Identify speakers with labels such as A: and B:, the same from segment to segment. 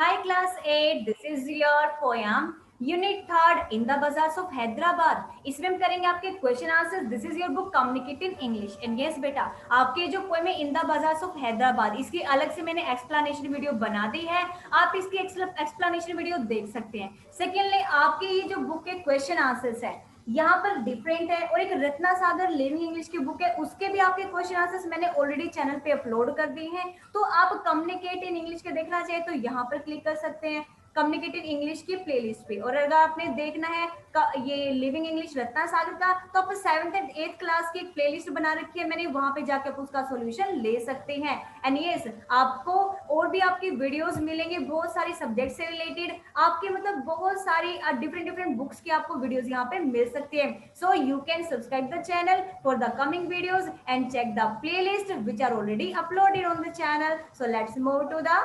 A: Hi class 8, this is your poem Unit 3 in the Bazaars of Hyderabad. इसमें हम करेंगे आपके question answers. This is your book communicate in English and yes बेटा आपके जो poem है in the bazaars of Hyderabad इसकी अलग से मैंने एक्सप्लेनेशन वीडियो बना दी है. आप इसकी एक्सप्लेनेशन वीडियो देख सकते हैं. सेकेंडली आपके ये जो बुक के क्वेश्चन आंसर्स है यहाँ पर डिफरेंट है और एक रत्ना सागर लिविंग इंग्लिश की बुक है उसके भी आपके क्वेश्चन आंसर्स मैंने ऑलरेडी चैनल पे अपलोड कर दिए हैं. तो आप कम्युनिकेट इन इंग्लिश के देखना चाहिए तो यहाँ पर क्लिक कर सकते हैं कम्युनिकेटिव इंग्लिश की प्लेलिस्ट पे. और अगर आपने देखना है ये लिविंग इंग्लिश रत्ना सागर का तो आप 7th एंड 8th क्लास की एक प्लेलिस्ट बना रखी है मैंने, वहां पे जाके आप उसका सॉल्यूशन ले सकते हैं. एंड यस आपको और भी आपकी वीडियोस मिलेंगे बहुत सारी सब्जेक्ट से रिलेटेड आपके मतलब बहुत सारी डिफरेंट बुक्स की आपको वीडियोस यहाँ पे मिल सकती है. So you can subscribe the channel for the coming videos and check the playlist which are already uploaded on the channel. So let's move to the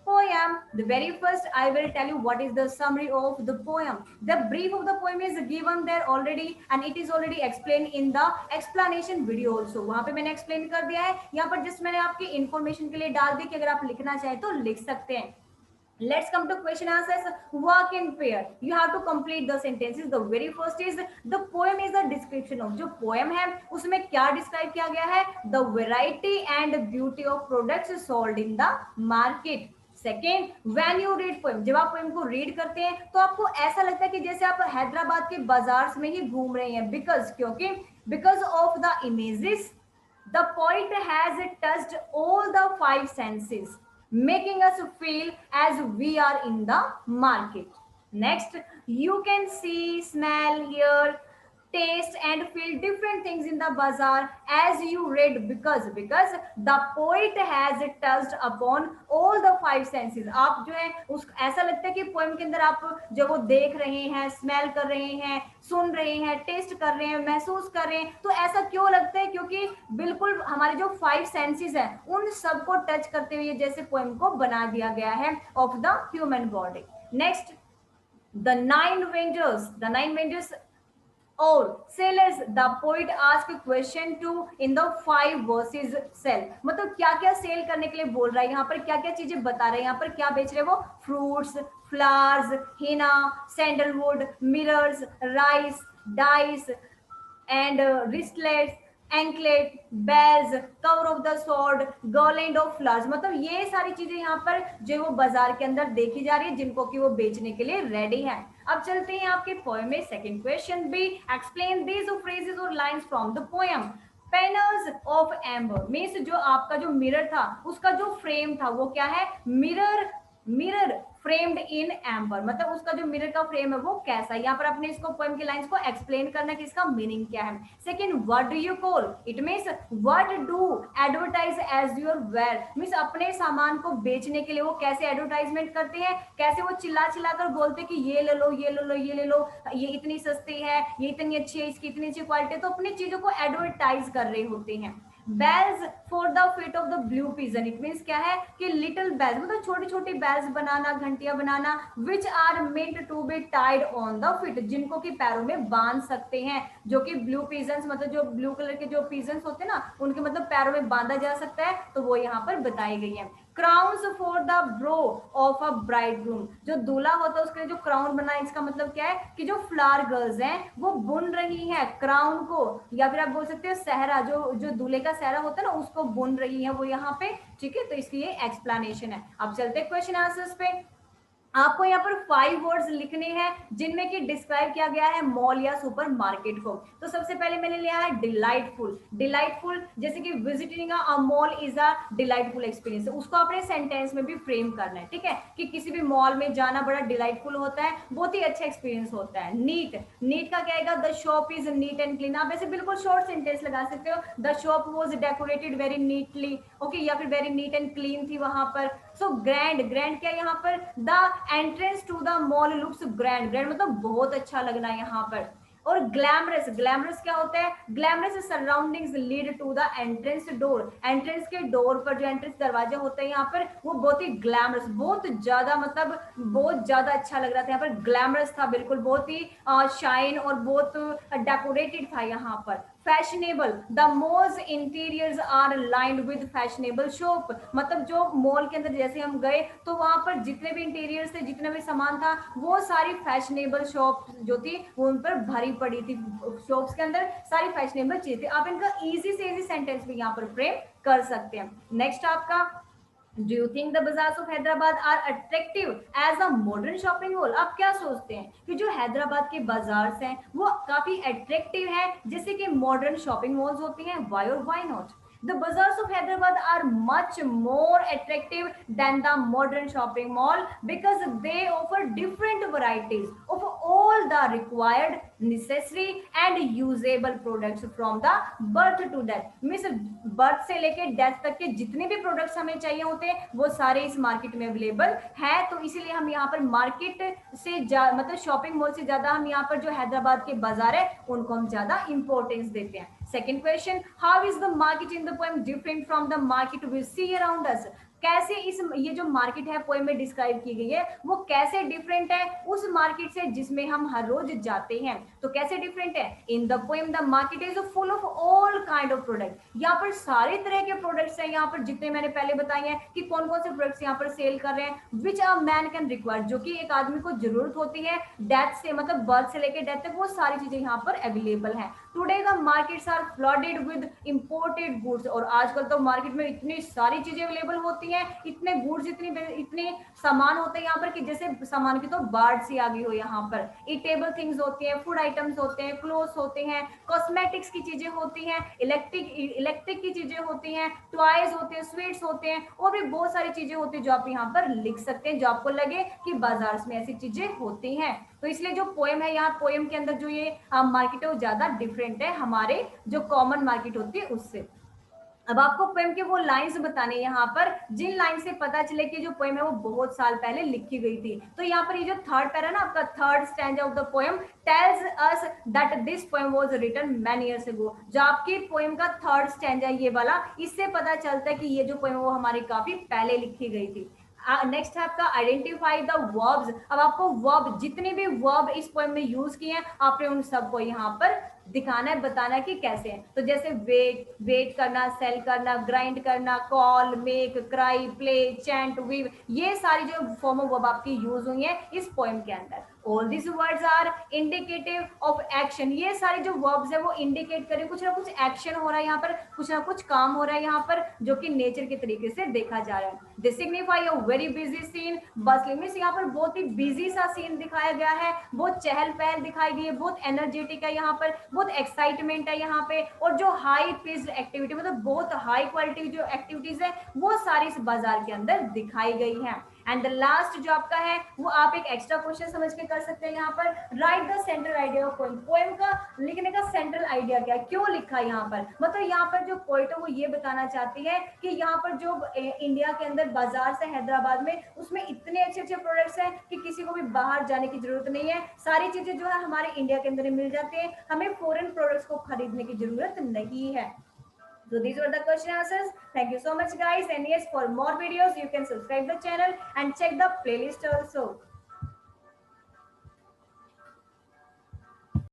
A: poem. The very first I will tell you what is the summary of the poem. The brief of the poem is given there already and it is already explained in the explanation video also. वहां पे मैंने explain कर दिया है. यहाँ पर just मैंने आपकी information के लिए डाल दी कि अगर आप लिखना चाहे तो लिख सकते हैं. Let's come to question answers. Work in pair. You have to complete the sentences. The very first is the poem is a description of. जो poem है उसमें क्या describe किया गया है? The variety and beauty of products sold in the market. Second, when you read poem, जब आप poem को रीड करते हैं तो आपको ऐसा लगता है कि जैसे आप हैदराबाद के बाजार में ही घूम रहे हैं. Because of the images the poet has touched all the 5 senses making us feel as we are in the market. Next, you can see, smell, hear, taste and feel different things in the bazaar as you read because the poet has touched upon all the 5 senses. आप जो है उस ऐसा लगता है कि poem के अंदर आप जो वो देख रहे हैं, स्मेल कर रहे हैं, सुन रहे हैं, टेस्ट कर रहे हैं, महसूस कर रहे हैं. तो ऐसा क्यों लगता है? क्योंकि बिल्कुल हमारे जो 5 सेंसेस हैं उन सबको टच करते हुए जैसे पोएम को बना दिया गया है of the human body. Next, the 9 vendors और sellers, the poet ask question to in the 5 verses sell. मतलब क्या क्या सेल करने के लिए बोल रहा है, यहाँ पर क्या क्या चीजें बता रहे हैं, यहाँ पर क्या बेच रहे हैं वो? Fruits, flowers, henna, sandalwood, mirrors, rice, dice and wristlets, anklet, bells, cover of the sword, garland of flowers. मतलब ये सारी चीजें यहाँ पर जो वो बाजार के अंदर देखी जा रही है जिनको कि वो बेचने के लिए रेडी है. अब चलते हैं आपके पोएम में. Second question B, explain these phrases और lines from the poem. Panels of amber means जो आपका जो मिरर था उसका जो फ्रेम था वो क्या है? Mirror framed in amber. मतलब उसका जो मिरर का फ्रेम है वो कैसा है. यहाँ पर अपने इसको पोएम की लाइंस को एक्सप्लेन करना कि इसका मीनिंग क्या है. Second, what do you call it means what do advertise as your ware means अपने सामान को बेचने के लिए वो कैसे एडवर्टाइजमेंट करते हैं, कैसे वो चिल्ला कर बोलते कि ये ले लो, ये ले लो, ये ले लो, ये इतनी सस्ती है, ये इतनी अच्छी है, इसकी इतनी अच्छी क्वालिटी है. तो अपनी चीजों को एडवर्टाइज कर रहे होते हैं. Bells for the feet of the blue pigeon it means क्या है कि लिटिल बेल्स मतलब छोटी छोटी बेल्स बनाना, घंटियां बनाना, which are meant to be tied on the feet जिनको कि पैरों में बांध सकते हैं. जो कि ब्लू पिजन्स मतलब जो ब्लू कलर के जो पिजन्स होते हैं ना उनके मतलब पैरों में बांधा जा सकता है तो वो यहाँ पर बताई गई है. Crowns for the bro of a bridegroom जो दूल्हा होता है उसके लिए जो क्राउन बना है इसका मतलब क्या है कि जो फ्लावर गर्ल्स हैं वो बुन रही हैं क्राउन को, या फिर आप बोल सकते हो सहरा जो दूल्हे का सहरा होता है ना उसको बुन रही है वो यहाँ पे. ठीक है, तो इसकी ये एक्सप्लेनेशन है. अब चलते हैं क्वेश्चन आंसर्स पे. आपको यहाँ पर 5 वर्ड्स लिखने हैं जिनमें कि डिस्क्राइब किया गया है मॉल या सुपर मार्केट को. तो सबसे पहले मैंने लिया है डिलाइटफुल जैसे कि visiting a mall is a delightful experience. उसको अपने सेंटेंस में भी फ्रेम करना है. ठीक है, कि किसी भी मॉल में जाना बड़ा डिलाइटफुल होता है, बहुत ही अच्छा एक्सपीरियंस होता है. नीट का क्या आएगा? The shop is neat and clean. आप ऐसे बिल्कुल शॉर्ट सेंटेंस लगा सकते हो. The shop was decorated very neatly. Okay, या फिर वेरी नीट एंड क्लीन थी वहां पर. सो ग्रैंड क्या यहाँ पर? The entrance to the mall looks grand मतलब बहुत अच्छा लगना है यहाँ पर. और ग्लैमरस क्या होता है? Glamorous surroundings lead to the entrance door. Entrance के डोर पर जो एंट्रेंस दरवाजा होता है यहाँ पर वो बहुत ही ग्लैमरस, बहुत ज्यादा मतलब बहुत ज्यादा अच्छा लग रहा था. यहाँ पर ग्लैमरस था बिल्कुल, बहुत ही शाइन और बहुत डेकोरेटेड था यहाँ पर. Fashionable, the most interiors are lined with fashionable shop, मतलब जो मॉल के अंदर जैसे हम गए तो वहां पर जितने भी इंटीरियर्स थे, जितना भी सामान था, वो सारी फैशनेबल शॉप जो थी वो उन पर भरी पड़ी थी। शॉप्स के अंदर सारी फैशनेबल चीज थी। आप इनका इजी से इजी सेंटेंस भी यहाँ पर फ्रेम कर सकते हैं। नेक्स्ट आपका, do you think the bazaars of Hyderabad are attractive as a modern shopping mall? आप क्या सोचते हैं कि जो हैदराबाद के बाजार्स हैं वो काफी अट्रैक्टिव है जैसे कि मॉडर्न शॉपिंग मॉल्स होती हैं? व्हाई और why not? The bazaars of Hyderabad are much more attractive than the modern shopping mall because they offer different varieties of all the required, necessary and usable products from the birth to death. Means birth से लेके death तक के जितने भी products हमें चाहिए होते हैं वो सारे इस मार्केट में अवेलेबल है। तो इसीलिए हम यहाँ पर मार्केट से मतलब शॉपिंग मॉल से ज्यादा हम यहाँ पर जो हैदराबाद के बाजार है उनको हम ज्यादा इंपॉर्टेंस देते हैं। Second question, how is the market in the poem different from the market we see around us? कैसे इस ये जो मार्केट है पोएम में डिस्क्राइब की गई है वो कैसे डिफरेंट है उस मार्केट से जिसमें हम हर रोज जाते हैं? तो कैसे डिफरेंट है? इन the poem the market is full of all kind of product, यहाँ पर सारे तरह के प्रोडक्ट्स हैं। यहाँ पर जितने मैंने पहले बताए हैं कि कौन कौन से प्रोडक्ट्स यहाँ पर सेल कर रहे हैं, विच अ मैन कैन रिक्वायर, जो कि एक आदमी को जरूरत होती है डेथ से, मतलब बर्थ से लेकर डेथ तक वो सारी चीजें यहाँ पर अवेलेबल हैं। Today the markets are flooded with imported goods, और आजकल तो मार्केट में इतनी सारी चीजें अवेलेबल होती हैं, इतने गुड्स, इतने सामान होते हैं यहाँ पर कि जैसे सामान की तो बाढ़ सी आ गई हो। यहाँ पर ईटेबल थिंग्स होती हैं, फूड आइटम्स होते हैं, क्लोथ्स होते हैं, कॉस्मेटिक्स की चीजें होती हैं, इलेक्ट्रिक की चीजें होती हैं, टॉयज होते हैं, स्वीट्स होते हैं, और भी बहुत सारी चीजें होती हैं जो आप यहाँ पर लिख सकते हैं जो आपको लगे कि बाजार में ऐसी चीजें होती हैं। तो इसलिए जो पोएम है, यहाँ पोएम के अंदर जो ये मार्केट है वो ज्यादा डिफरेंट है हमारे जो कॉमन मार्केट होती है उससे। अब आपको पोएम के वो लाइंस बताने यहाँ पर जिन लाइन से पता चले कि जो पोएम है वो बहुत साल पहले लिखी गई थी। तो यहाँ पर ये जो थर्ड पैरा ना आपका, third stanza of the poem tells us that this poem was written many years ago. जो आपकी पोएम का थर्ड स्टैंजा ये वाला, इससे पता चलता है कि ये जो पोएम है वो हमारी काफी पहले लिखी गई थी। नेक्स्ट है आपका आइडेंटिफाई द वर्ब्स। अब आपको वर्ब, जितने भी वर्ब इस पोएम में यूज किए हैं आपने उन सबको यहाँ पर दिखाना है, बताना है कि कैसे हैं। तो जैसे वेट, वेट करना, सेल करना, ग्राइंड करना, call, make, cry, play, chant, weave, ये सारी जो फॉर्म ऑफ वर्ब आपकी यूज हुई है इस पोएम के अंदर। All this words are indicative of action. ये सारे जो वर्ब्स है वो इंडिकेट करें कुछ ना कुछ एक्शन हो रहा है यहाँ पर, कुछ ना कुछ काम हो रहा है यहाँ पर जो कि नेचर के तरीके से देखा जा रहा है। This signify a very busy scene. बस मीन्स यहाँ पर बहुत ही बिजी सा सीन दिखाया गया है, बहुत चहल पहल दिखाई गई है, बहुत एनर्जेटिक है यहाँ पर, बहुत एक्साइटमेंट है यहाँ पे, और जो हाई पेस्ड एक्टिविटी, मतलब बहुत हाई क्वालिटी जो एक्टिविटीज है वो सारी इस बाजार के अंदर दिखाई गई है। एंड द लास्ट जो आपका है वो आप एक एक्स्ट्रा क्वेश्चन समझ के कर सकते हैं यहाँ पर, right the central idea of poem. Poem का लिखने का सेंट्रल आइडिया क्या है, क्यों लिखा है यहाँ पर? मतलब यहाँ पर जो पोएट है वो ये बताना चाहती है कि यहाँ पर जो इंडिया के अंदर बाजार है हैदराबाद में, उसमें इतने अच्छे अच्छे प्रोडक्ट्स हैं कि किसी को भी बाहर जाने की जरूरत नहीं है। सारी चीजें जो है हमारे इंडिया के अंदर मिल जाती है, हमें फॉरेन प्रोडक्ट्स को खरीदने की जरूरत नहीं है। So these were the question answers. Thank you so much guys, and yes, for more videos you can subscribe the channel and check the playlist also.